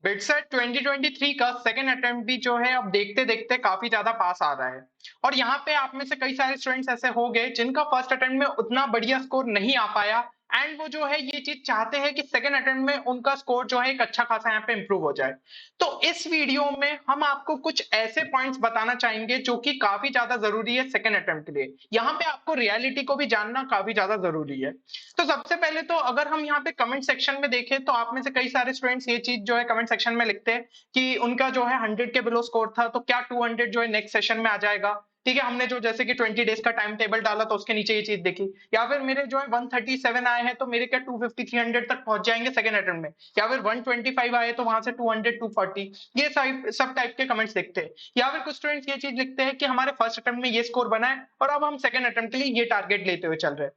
BITSAT 2023 का second attempt भी जो है अब देखते देखते काफी ज्यादा पास आ रहा है। और यहाँ पे आप में से कई सारे स्टूडेंट्स ऐसे हो गए जिनका फर्स्ट अटेम्प्ट में उतना बढ़िया स्कोर नहीं आ पाया, एंड वो जो है ये चीज चाहते हैं कि सेकंड अटेम्प्ट में उनका स्कोर जो है एक अच्छा खासा यहाँ पे इंप्रूव हो जाए। तो इस वीडियो में हम आपको कुछ ऐसे पॉइंट्स बताना चाहेंगे जो कि काफी ज्यादा जरूरी है सेकंड अटेम्प्ट के लिए। यहाँ पे आपको रियलिटी को भी जानना काफी ज्यादा जरूरी है। तो सबसे पहले तो अगर हम यहाँ पे कमेंट सेक्शन में देखें तो आप में से कई सारे स्टूडेंट्स ये चीज जो है कमेंट सेक्शन में लिखते हैं कि उनका जो है 100 के बिलो स्कोर था, तो क्या 200 जो है नेक्स्ट सेशन में आ जाएगा। ठीक है, हमने जो जैसे कि 20 डेज का टाइम टेबल डाला तो उसके नीचे ये चीज देखी। या फिर मेरे जो है 137 आए हैं तो मेरे क्या 250 300 तक पहुंच जाएंगे सेकंड अटेम्प्ट में। या फिर 125 आए तो वहां से 200 240, ये सब टाइप के कमेंट्स देखते हैं। या फिर कुछ स्टूडेंट्स ये चीज लिखते हैं कि हमारे फर्स्ट अटेम्प्ट में ये स्कोर बना है और अब हम सेकंड अटेम्प्ट के लिए ये टारगेट लेते हुए चल रहे हैं।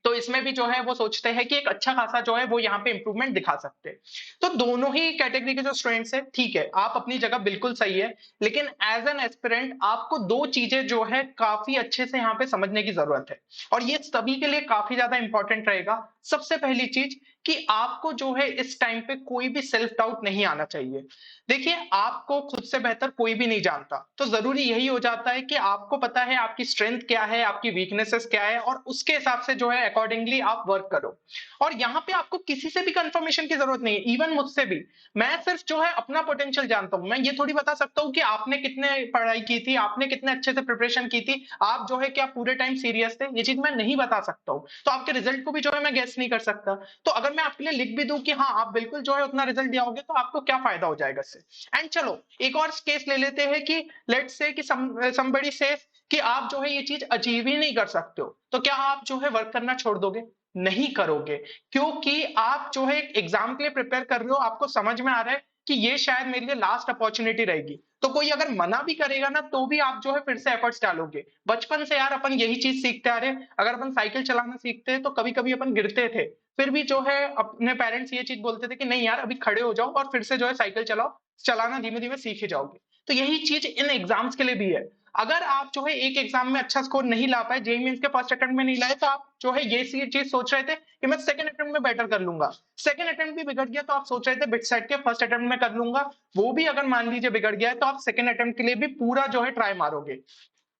तो इसमें भी जो है वो सोचते हैं कि एक अच्छा खासा जो है वो यहाँ पे इंप्रूवमेंट दिखा सकते हैं। तो दोनों ही कैटेगरी के जो स्टूडेंट्स हैं, ठीक है, आप अपनी जगह बिल्कुल सही है, लेकिन एज एन एस्पिरेंट आपको दो चीजें जो है काफी अच्छे से यहाँ पे समझने की जरूरत है, और ये सभी के लिए काफी ज्यादा इंपॉर्टेंट रहेगा। सबसे पहली चीज कि आपको जो है इस टाइम पे कोई भी सेल्फ डाउट नहीं आना चाहिए। देखिए, आपको खुद से बेहतर कोई भी नहीं जानता, तो जरूरी यही हो जाता है कि आपको पता है आपकी स्ट्रेंथ क्या है, आपकी वीकनेसेस क्या है, और उसके हिसाब से जो है अकॉर्डिंगली आप वर्क करो। और यहाँ पे आपको किसी से भी कंफर्मेशन की जरूरत नहीं है, इवन मुझसे भी। मैं सिर्फ जो है अपना पोटेंशियल जानता हूँ। मैं ये थोड़ी बता सकता हूँ कि आपने कितने पढ़ाई की थी, आपने कितने अच्छे से प्रिपरेशन की थी, आप जो है क्या पूरे टाइम सीरियस थे, ये चीज मैं नहीं बता सकता हूँ। तो आपके रिजल्ट को भी जो है मैं गेस नहीं कर सकता। तो अगर मैं आपके लिए लिख भी दूं कि हाँ आप बिल्कुल जो है उतना रिजल्ट दिया होगे, तो आपको क्या फायदा हो जाएगा इससे। एंड चलो एक और केस ले लेते हैं कि लेट्स से कि somebody says कि आप जो है ये चीज अचीव ही नहीं कर सकते हो, तो क्या आप जो है वर्क करना छोड़ दोगे? नहीं करोगे, क्योंकि आप जो है एक एग्जाम के लिए प्रिपेयर कर रहे हो, आपको समझ में आ रहा है कि ये शायद मेरे लिए लास्ट अपॉर्चुनिटी रहेगी। तो कोई अगर मना भी करेगा ना तो भी आप जो है फिर से एफर्ट्स डालोगे। बचपन से यार अपन यही चीज सीखते आ रहे हैं। अगर अपन साइकिल चलाना सीखते हैं तो कभी कभी अपन गिरते थे, फिर भी जो है अपने पेरेंट्स ये चीज बोलते थे कि नहीं यार अभी खड़े हो जाओ और फिर से जो है साइकिल चलाओ, चलाना धीमे धीमे सीख ही जाओगे। तो यही चीज इन एग्जाम्स के लिए भी है। अगर आप जो है एक एग्जाम में अच्छा स्कोर नहीं ला पाए, जेईई मेंस के फर्स्ट अटेम्प्ट में नहीं लाए, तो आप जो है ये चीज सोच रहे थे कि मैं सेकंड अटेम्प्ट में बेटर कर लूंगा। सेकंड अटेम्प्ट भी बिगड़ गया तो आप सोच रहे थे बिटसेट के फर्स्ट अटेम्प्ट में कर लूंगा, वो भी अगर मान लीजिए बिगड़ गया है तो आप सेकंड अटेम्प्ट के लिए भी पूरा जो है ट्राई मारोगे।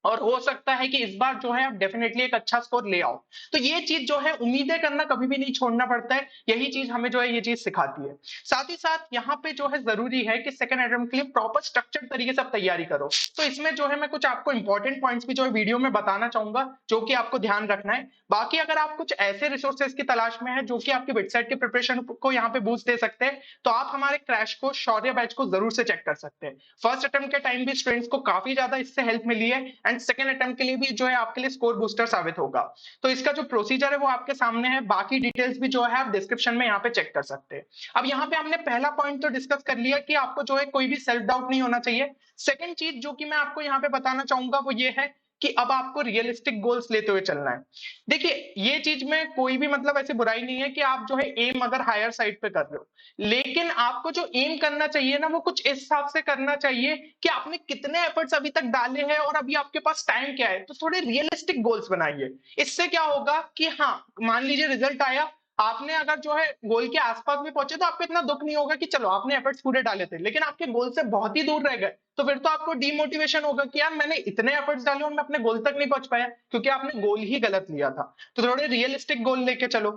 और हो सकता है कि इस बार जो है आप डेफिनेटली एक अच्छा स्कोर ले आओ। तो ये चीज जो है उम्मीदें करना कभी भी नहीं छोड़ना पड़ता है, यही चीज हमें जो है ये चीज सिखाती है। साथ ही साथ यहाँ पे जो है जरूरी है कि सेकंड अटेम्प्ट के लिए प्रॉपर स्ट्रक्चर्ड तरीके से आप तैयारी करो। तो इसमें जो है मैं कुछ आपको इंपॉर्टेंट पॉइंट्स भी जो है वीडियो में बताना चाहूंगा, जो कि आपको ध्यान रखना है। बाकी अगर आप कुछ ऐसे रिसोर्सेज की तलाश में है जो कि आपके वेबसाइट के प्रिपरेशन को यहाँ पे बूस्ट दे सकते हैं, तो आप हमारे क्रैश कोर्स शौर्य बैच को जरूर से चेक कर सकते हैं। फर्स्ट अटेम्प्ट के टाइम भी स्टूडेंट्स को काफी ज्यादा इससे हेल्प मिली है, एंड सेकंड अटेम्प्ट के लिए भी जो है आपके लिए स्कोर बूस्टर साबित होगा। तो इसका जो प्रोसीजर है वो आपके सामने है, बाकी डिटेल्स भी जो है आप डिस्क्रिप्शन में यहाँ पे चेक कर सकते हैं। अब यहाँ पे हमने पहला पॉइंट तो डिस्कस कर लिया कि आपको जो है कोई भी सेल्फ डाउट नहीं होना चाहिए। सेकंड चीज जो कि मैं आपको यहाँ पे बताना चाहूंगा वो ये है कि अब आपको रियलिस्टिक गोल्स लेते हुए चलना है। देखिए, ये चीज में कोई भी मतलब ऐसी बुराई नहीं है कि आप जो है एम अगर हायर साइड पे कर रहे हो, लेकिन आपको जो एम करना चाहिए ना वो कुछ इस हिसाब से करना चाहिए कि आपने कितने एफर्ट्स अभी तक डाले हैं और अभी आपके पास टाइम क्या है। तो थोड़े रियलिस्टिक गोल्स बनाइए। इससे क्या होगा कि हाँ, मान लीजिए रिजल्ट आया, आपने अगर जो है गोल के आसपास भी पहुंचे तो आपको इतना दुख नहीं होगा कि चलो आपने एफर्ट्स पूरे डाले थे, लेकिन आपके गोल से बहुत ही दूर रह गए, तो फिर तो आपको डीमोटिवेशन होगा कि यार मैंने इतने एफर्ट्स डाले और मैं अपने गोल तक नहीं पहुंच पाया, क्योंकि आपने गोल ही गलत लिया था। तो थोड़े रियलिस्टिक गोल लेके चलो।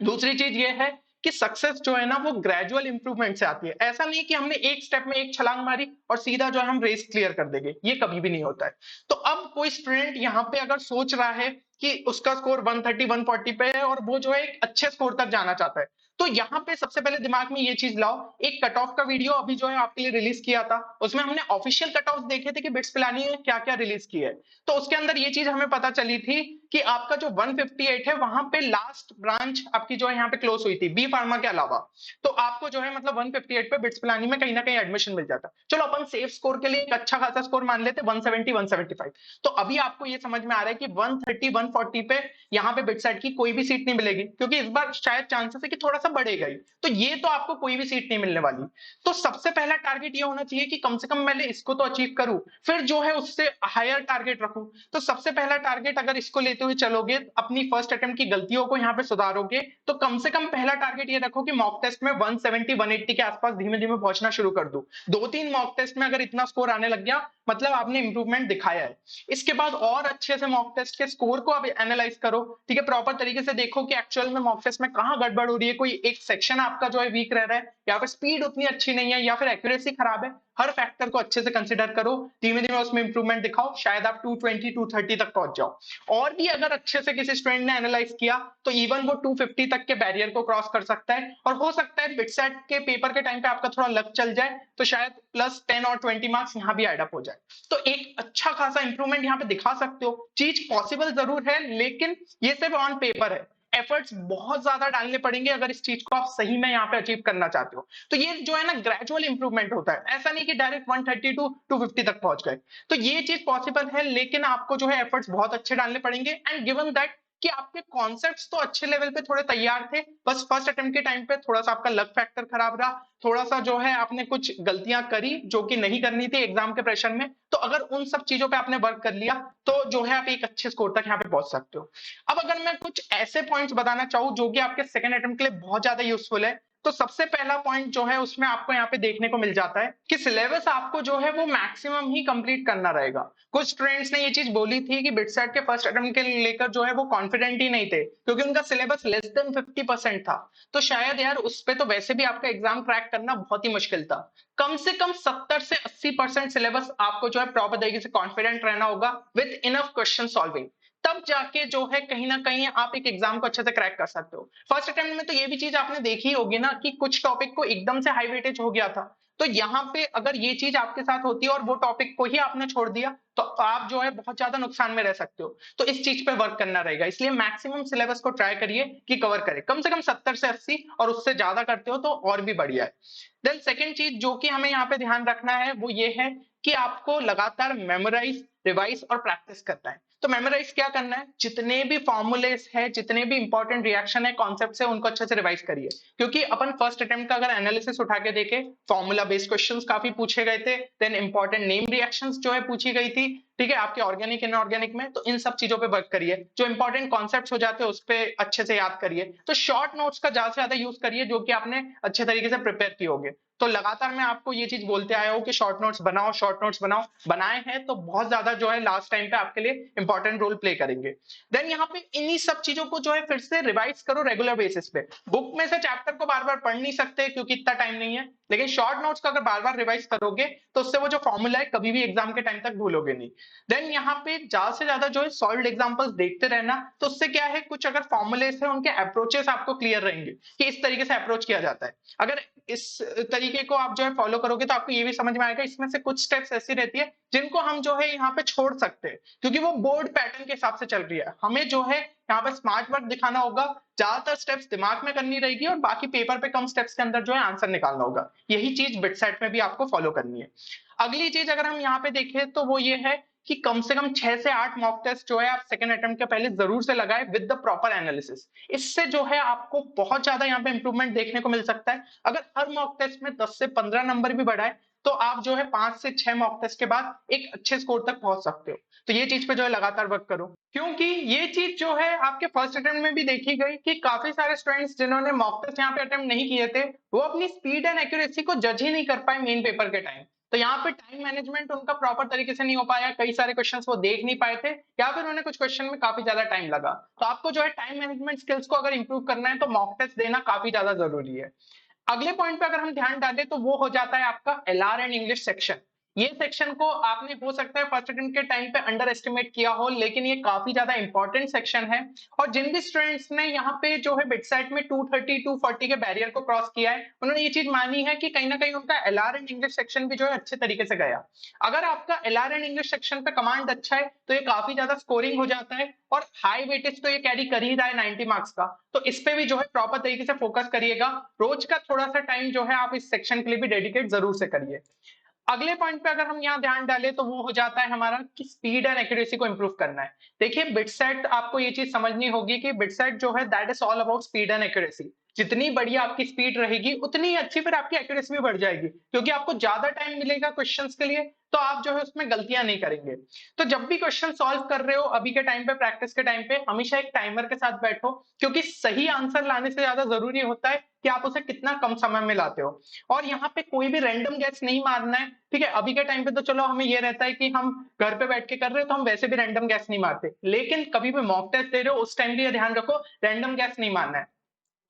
दूसरी चीज ये है कि सक्सेस जो है ना वो ग्रेजुअल इंप्रूवमेंट से आती है। ऐसा नहीं कि हमने एक स्टेप में एक छलांग मारी और सीधा जो है हम रेस क्लियर कर देंगे, ये कभी भी नहीं होता है। तो अब कोई स्टूडेंट यहाँ पे अगर सोच रहा है कि उसका स्कोर 130 140 पे है और वो जो है एक अच्छे स्कोर तक जाना चाहता है, तो यहाँ पे सबसे पहले दिमाग में ये चीज लाओ। एक कट ऑफ का वीडियो अभी जो है आपके लिए रिलीज किया था, उसमें हमने ऑफिशियल कट ऑफ देखे थे कि बिट्स पिलानी है क्या क्या रिलीज की है। तो उसके अंदर ये चीज हमें पता चली थी कि आपका जो 158 है वहां पे लास्ट ब्रांच आपकी जो है यहाँ पे क्लोज हुई थी बी फार्मा के अलावा। तो आपको जो है मतलब 158 पे बिट्स पिलानी में कहीं ना कहीं एडमिशन मिल जाता। चलो अपन सेफ स्कोर के लिए एक अच्छा खासा स्कोर मान लेते 170 175। तो अभी आपको ये समझ में आ रहा है कि 130 140 पे यहाँ पे बिटसेट की कोई भी सीट नहीं मिलेगी, क्योंकि इस बार शायद चांसेस है कि थोड़ा सा बढ़ेगा ही। तो ये तो आपको कोई भी सीट नहीं मिलने वाली। तो सबसे पहला टारगेट ये होना चाहिए कि कम से कम पहले इसको तो अचीव करूं, फिर जो है उससे हायर टारगेट रखूं। तो सबसे पहला टारगेट अगर इसको लेते हुए चलोगे, अपनी फर्स्ट अटेम्प्ट की गलतियों को यहाँ पे सुधारोगे, तो कम से कम पहला टारगेट ये रखो कि मॉक टेस्ट में 170 180 के आसपास धीमे धीमे पहुंचना शुरू कर दो। 2-3 मॉक टेस्ट में अगर इतना स्कोर आने लग गया, मतलब आपने इंप्रूवमेंट दिखाया है। इसके बाद और अच्छे से मॉक टेस्ट के स्कोर को आप एनालाइज करो, ठीक है, प्रॉपर तरीके से देखो कि एक्चुअल में मॉक टेस्ट में कहां गड़बड़ हो रही है, कोई एक सेक्शन आपका जो है वीक रह रहा है, या फिर स्पीड उतनी अच्छी नहीं है, या फिर एक्यूरेसी खराब है। हर फैक्टर को अच्छे से कंसीडर करो, धीमे धीमे उसमें इंप्रूवमेंट दिखाओ, शायद आप 220 230 तक पहुंच जाओ। और भी अगर अच्छे से किसी स्टूडेंट ने एनालाइज किया तो इवन वो 250 तक के बैरियर को क्रॉस कर सकता है। और हो सकता है बिटसेट के पेपर के टाइम पे आपका थोड़ा लक चल जाए, तो शायद प्लस 10 और 20 मार्क्स यहाँ भी एड अप हो जाए। तो एक अच्छा खासा इंप्रूवमेंट यहाँ पे दिखा सकते हो। चीज पॉसिबल जरूर है, लेकिन ये सिर्फ ऑन पेपर है। एफर्ट्स बहुत ज्यादा डालने पड़ेंगे अगर इस चीज को आप सही में यहाँ पे अचीव करना चाहते हो। तो ये जो है ना, ग्रेजुअल इंप्रूवमेंट होता है, ऐसा नहीं कि डायरेक्ट 130 टू 250 तक पहुंच गए। तो ये चीज पॉसिबल है, लेकिन आपको जो है एफर्ट्स बहुत अच्छे डालने पड़ेंगे। एंड गिवन दैट कि आपके कॉन्सेप्ट्स तो अच्छे लेवल पे थोड़े तैयार थे, बस फर्स्ट अटेम्प्ट के टाइम पे थोड़ा सा आपका लक फैक्टर खराब रहा, थोड़ा सा जो है आपने कुछ गलतियां करी जो कि नहीं करनी थी एग्जाम के प्रेशर में। तो अगर उन सब चीजों पे आपने वर्क कर लिया, तो जो है आप एक अच्छे स्कोर तक यहाँ पे पहुंच सकते हो। अब अगर मैं कुछ ऐसे पॉइंट्स बताना चाहूँ जो कि आपके सेकंड अटेम्प्ट के लिए बहुत ज्यादा यूजफुल है, तो सबसे पहला पॉइंट जो है उसमें आपको यहाँ पे देखने को मिल जाता है कि सिलेबस आपको जो है वो मैक्सिमम ही कंप्लीट करना रहेगा। कुछ स्टूडेंट्स ने ये चीज बोली थी कि बिटसेट के फर्स्ट अटेम्प्ट के लेकर जो है वो कॉन्फिडेंट ही नहीं थे, क्योंकि उनका सिलेबस लेस देन 50% था। तो शायद यार उस पे तो वैसे भी आपका एग्जाम क्रैक करना बहुत ही मुश्किल था। कम से कम 70 से 80% सिलेबस आपको जो है प्रॉपर तरीके से कॉन्फिडेंट रहना होगा विद इनफ क्वेश्चन सॉल्विंग। तब जाके जो है कहीं ना कहीं आप एक एग्जाम को अच्छे से क्रैक कर सकते हो। फर्स्ट अटेम्प्ट में तो ये भी चीज आपने देखी होगी ना कि कुछ टॉपिक को एकदम से हाई वेटेज हो गया था। तो यहाँ पे अगर ये चीज आपके साथ होती है और वो टॉपिक को ही आपने छोड़ दिया, तो आप जो है बहुत ज्यादा नुकसान में रह सकते हो। तो इस चीज पे वर्क करना रहेगा, इसलिए मैक्सिमम सिलेबस को ट्राई करिए कि कवर करे, कम से कम 70 से 80, और उससे ज्यादा करते हो तो और भी बढ़िया है। देन सेकंड चीज जो कि हमें यहाँ पे ध्यान रखना है वो ये है कि आपको लगातार मेमोराइज, रिवाइज और प्रैक्टिस करना है। तो मेमोराइज क्या करना है, जितने भी फॉर्मूलेस है, जितने भी इंपॉर्टेंट रिएक्शन है, कॉन्सेप्ट है, उनको अच्छे से रिवाइज करिए। क्योंकि अपन फर्स्ट अटेम्प्ट का अगर एनालिसिस उठा के देखे, फॉर्मूला बेस्ड क्वेश्चंस काफी पूछे गए थे, देन इंपॉर्टेंट नेम रिएक्शंस जो है पूछी गई थी, ठीक है, आपके ऑर्गेनिक इनऑर्गेनिक में। तो इन सब चीजों पे वर्क करिए, जो इंपॉर्टेंट कॉन्सेप्ट्स हो जाते हैं उस पे अच्छे से याद करिए। तो शॉर्ट नोट्स का ज्यादा से ज्यादा यूज करिए जो कि आपने अच्छे तरीके से प्रिपेयर किए होंगे। तो लगातार मैं आपको ये चीज बोलते आया हूँ कि शॉर्ट नोट्स बनाओ, शॉर्ट नोट्स बनाओ, बनाए हैं तो बहुत ज्यादा जो है लास्ट टाइम पे आपके लिए इंपॉर्टेंट रोल प्ले करेंगे। देन यहाँ पे इन्हीं सब चीजों को जो है फिर से रिवाइज करो रेगुलर बेसिस पे। बुक में से चैप्टर को बार बार पढ़ नहीं सकते क्योंकि इतना टाइम नहीं है, लेकिन शॉर्ट नोट्स का अगर बार बार रिवाइज करोगे तो उससे वो जो फॉर्मूला है कभी भी एग्जाम के टाइम तक भूलोगे नहीं। देन यहाँ पे ज्यादा से ज्यादा जो है सॉल्व्ड एग्जांपल्स देखते रहना, तो उससे क्या है, कुछ अगर फॉर्मुलेस है उनके अप्रोचेस आपको क्लियर रहेंगे कि इस तरीके से अप्रोच किया जाता है। अगर इस तरीके को आप जो है फॉलो करोगे तो आपको ये भी समझ में आएगा इसमें से कुछ स्टेप्स ऐसी रहती है जिनको हम जो है यहाँ पे छोड़ सकते हैं, क्योंकि वो बोर्ड पैटर्न के हिसाब से चल रही है। हमें जो है यहाँ पे स्मार्ट वर्क दिखाना होगा, ज्यादातर स्टेप्स दिमाग में करनी रहेगी और बाकी पेपर पे कम स्टेप्स के अंदर जो है आंसर निकालना होगा। यही चीज बिटसेट में भी आपको फॉलो करनी है। अगली चीज अगर हम यहाँ पे देखें तो वो ये है कि कम से कम 6 से 8 मॉक टेस्ट जो है आप सेकंड अटेम्प्ट के पहले जरूर से लगाए विद द प्रॉपर एनालिसिस। इससे जो है आपको बहुत ज्यादा यहाँ पे इंप्रूवमेंट देखने को मिल सकता है। अगर हर मॉक टेस्ट में 10 से 15 नंबर भी बढ़ाए तो आप जो है 5 से 6 मॉक टेस्ट के बाद एक अच्छे स्कोर तक पहुंच सकते हो। तो ये चीज पे जो है लगातार वर्क करो, क्योंकि ये चीज जो है आपके फर्स्ट अटेम्प्ट में भी देखी गई कि काफी सारे स्टूडेंट्स जिन्होंने मॉक टेस्ट यहाँ पे अटेम्प्ट नहीं किए थे, वो अपनी स्पीड एंड एक्यूरेसी को जज ही नहीं कर पाए मेन पेपर के टाइम। तो यहाँ पे टाइम मैनेजमेंट उनका प्रॉपर तरीके से नहीं हो पाया, कई सारे क्वेश्चंस वो देख नहीं पाए थे, या फिर उन्हें कुछ क्वेश्चन में काफी ज्यादा टाइम लगा। तो आपको जो है टाइम मैनेजमेंट स्किल्स को अगर इंप्रूव करना है तो मॉक टेस्ट देना काफी ज्यादा जरूरी है। अगले पॉइंट पे अगर हम ध्यान डालें तो वो हो जाता है आपका एलआर एंड इंग्लिश सेक्शन। ये सेक्शन को आपने हो सकता है फर्स्ट अटेम्प्ट के टाइम पे अंडर एस्टिमेट किया हो, लेकिन ये काफी ज्यादा इंपॉर्टेंट सेक्शन है। और जिन भी स्टूडेंट्स ने यहाँ पे जो है बिटसेट में 230 240 के बैरियर को क्रॉस किया है, उन्होंने ये चीज मानी है कि कहीं ना कहीं उनका एलआर एंड इंग्लिश सेक्शन भी जो है अच्छे तरीके से गया। अगर आपका एलआर एंड इंग्लिश सेक्शन पे कमांड अच्छा है तो ये काफी ज्यादा स्कोरिंग हो जाता है, और हाई वेटेज तो ये कैरी कर ही रहा है 90 मार्क्स का। तो इस पे भी जो है प्रॉपर तरीके से फोकस करिएगा। रोज का थोड़ा सा टाइम जो है आप इस सेक्शन के लिए भी डेडिकेट जरूर से करिए। अगले पॉइंट पे अगर हम यहाँ ध्यान डालें तो वो हो जाता है हमारा कि स्पीड एंड एक्यूरेसी को इंप्रूव करना है। देखिए बिटसेट, आपको ये चीज समझनी होगी कि बिटसेट जो है that is all about speed and accuracy. जितनी बढ़िया आपकी स्पीड रहेगी, उतनी ही अच्छी फिर आपकी एक्यूरेसी भी बढ़ जाएगी, क्योंकि आपको ज़्यादा टाइम मिलेगा क्वेश्चंस के लिए, तो आप जो है उसमें गलतियाँ नहीं करेंगे। तो जब भी क्वेश्चन सॉल्व कर रहे हो अभी के टाइम पे, प्रैक्टिस के टाइम पे, हमेशा एक टाइमर के साथ बैठो, क्योंकि सही आंसर लाने से ज़्यादा ज़रूरी होता है कि आप उसे कितना कम समय में लाते हो। और यहाँ पे कोई भी रैंडम गेस नहीं मारना है, ठीक है? अभी के टाइम पे तो चलो हमें ये रहता है कि हम घर पे बैठ के कर रहे हो, तो हम वैसे भी रैंडम गेस नहीं मारते। लेकिन कभी भी मॉक टेस्ट दे रहे हो, उस टाइम भी ये ध्यान रखो, रैंडम गेस नहीं मारना है।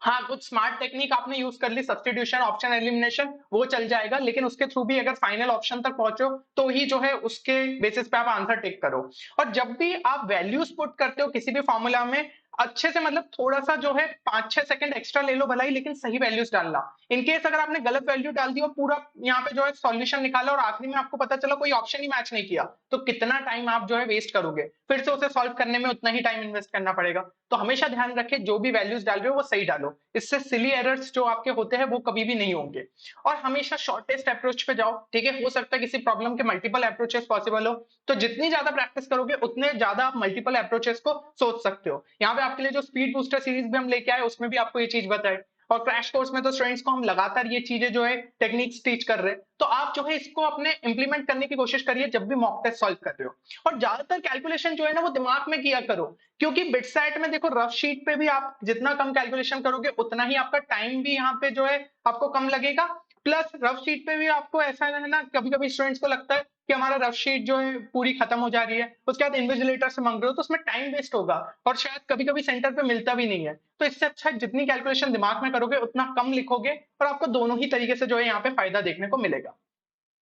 हाँ, कुछ स्मार्ट टेक्निक आपने यूज़ कर ली, सब्स्टिट्यूशन, ऑप्शन एलिमिनेशन, वो चल जाएगा, लेकिन उसके थ्रू भी अगर फाइनल ऑप्शन तक पहुँचे हो, तो ही जो है उसके बेसिस पे आप आंसर टिक करो। और जब भी आप वैल्यूज़ पुट करते हो किसी भी फ़ॉर्मूला में, अच्छे से मतलब थोड़ा-सा जो है 5-6 सेकंड एक्स्ट्रा ले लो भला ही, लेकिन सही वैल्यूज़ डालना। इन केस अगर आपने गलत वैल्यू डाल दी और पूरा यहाँ पे जो है सॉल्यूशन निकाला और आखिरी में आपको पता चला कोई ऑप्शन ही मैच नहीं किया, तो कितना टाइम आप जो है वेस्ट करोगे? फिर से उसे सॉल्व करने में उतना ही टाइम इन्वेस्ट करना पड़ेगा। तो हमेशा ध्यान रखें, जो भी वैल्यूज़ डाल रहे हो वो सही डालो। इससे सिली एरर्स जो आपके होते हैं वो कभी भी नहीं होंगे। और हमेशा शॉर्टेस्ट अप्रोच पे जाओ, ठीक है? हो सकता है किसी प्रॉब्लम के मल्टीपल अप्रोचेस पॉसिबल हो, तो जितनी ज्यादा प्रैक्टिस करोगे उतने ज्यादा आप मल्टीपल अप्रोचेस को सोच सकते हो। यहाँ पे आपके लिए जो स्पीड बूस्टर सीरीज भी हम लेके आए, उसमें भी आपको ये चीज बताए। और क्रैश कोर्स में तो स्टूडेंट्स को हम लगातार ये चीजें जो है टेक्निक्स टीच कर रहे हैं, तो आप जो है इसको अपने इंप्लीमेंट करने की कोशिश करिए जब भी मॉक टेस्ट सॉल्व कर रहे हो। और ज्यादातर कैलकुलेशन जो है ना वो दिमाग में किया करो, क्योंकि बिटसेट में देखो रफ शीट पे भी आप जितना कम कैलकुलेशन करोगे उतना ही आपका टाइम भी यहाँ पे जो है आपको कम लगेगा। प्लस रफ शीट पे भी आपको ऐसा है ना, कभी कभी स्टूडेंट्स को लगता है कि हमारा रफ शीट जो है पूरी खत्म हो जा रही है, उसके बाद इन्विजिलेटर से मांग रहे हो, तो उसमें टाइम वेस्ट होगा और शायद कभी कभी सेंटर पे मिलता भी नहीं है। तो इससे अच्छा जितनी कैलकुलेशन दिमाग में करोगे उतना कम लिखोगे, और आपको दोनों ही तरीके से जो है यहाँ पे फायदा देखने को मिलेगा।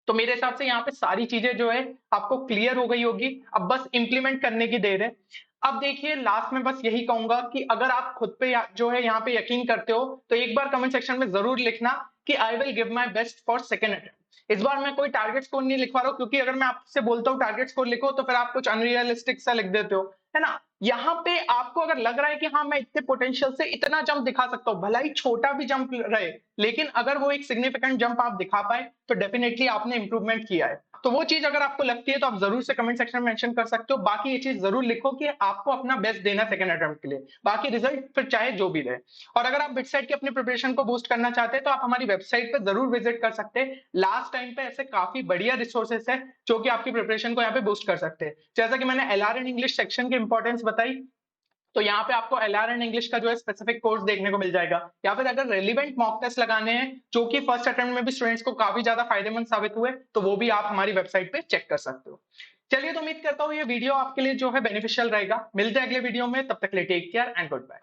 तो मेरे हिसाब से यहाँ पे सारी चीजें जो है आपको क्लियर हो गई होगी, अब बस इंप्लीमेंट करने की देर है। अब देखिए लास्ट में बस यही कहूंगा कि अगर आप खुद पे जो है यहाँ पे यकीन करते हो, तो एक बार कमेंट सेक्शन में जरूर लिखना कि I will give my best for second attempt. इस बार मैं कोई टारगेट स्कोर नहीं लिखवा रहा हूँ, क्योंकि अगर मैं आपसे बोलता हूँ टारगेट स्कोर लिखो तो फिर आप कुछ अनरियलिस्टिक सा लिख देते हो, है ना? यहाँ पे आपको अगर लग रहा है कि हाँ मैं इतने पोटेंशियल से इतना जंप दिखा सकता हूँ, भला ही छोटा भी जंप रहे, लेकिन अगर वो एक सिग्निफिकेंट जंप आप दिखा पाए तो डेफिनेटली आपने इंप्रूवमेंट किया है। तो वो चीज अगर आपको लगती है तो आप जरूर से कमेंट सेक्शन में मेंशन कर सकते हो। बाकी ये चीज जरूर लिखो कि आपको अपना बेस्ट देना सेकंड अटेम्प्ट के लिए, बाकी रिजल्ट फिर चाहे जो भी रहे। और अगर आप बिटसेट की अपनी प्रिपरेशन को बूस्ट करना चाहते हैं तो आप हमारी वेबसाइट पे जरूर विजिट कर सकते हैं। लास्ट टाइम पे ऐसे काफी बढ़िया रिसोर्सेस है जो कि आपकी प्रिपरेशन को यहाँ पे बूस्ट कर सकते हैं। जैसा कि मैंने एलआर एंड इंग्लिश सेक्शन की इंपॉर्टेंस बताई, तो यहाँ पे आपको एलआर एंड इंग्लिश का जो है स्पेसिफिक कोर्स देखने को मिल जाएगा। या फिर अगर रेलिवेंट मॉक टेस्ट लगाने हैं जो कि फर्स्ट अटेम्प्ट में भी स्टूडेंट्स को काफी ज्यादा फायदेमंद साबित हुए, तो वो भी आप हमारी वेबसाइट पे चेक कर सकते हो। चलिए, तो उम्मीद करता हूँ ये वीडियो आपके लिए जो है बेनिफिशियल रहेगा। मिलते हैं अगले वीडियो में, तब तक के लिए take care and good bye.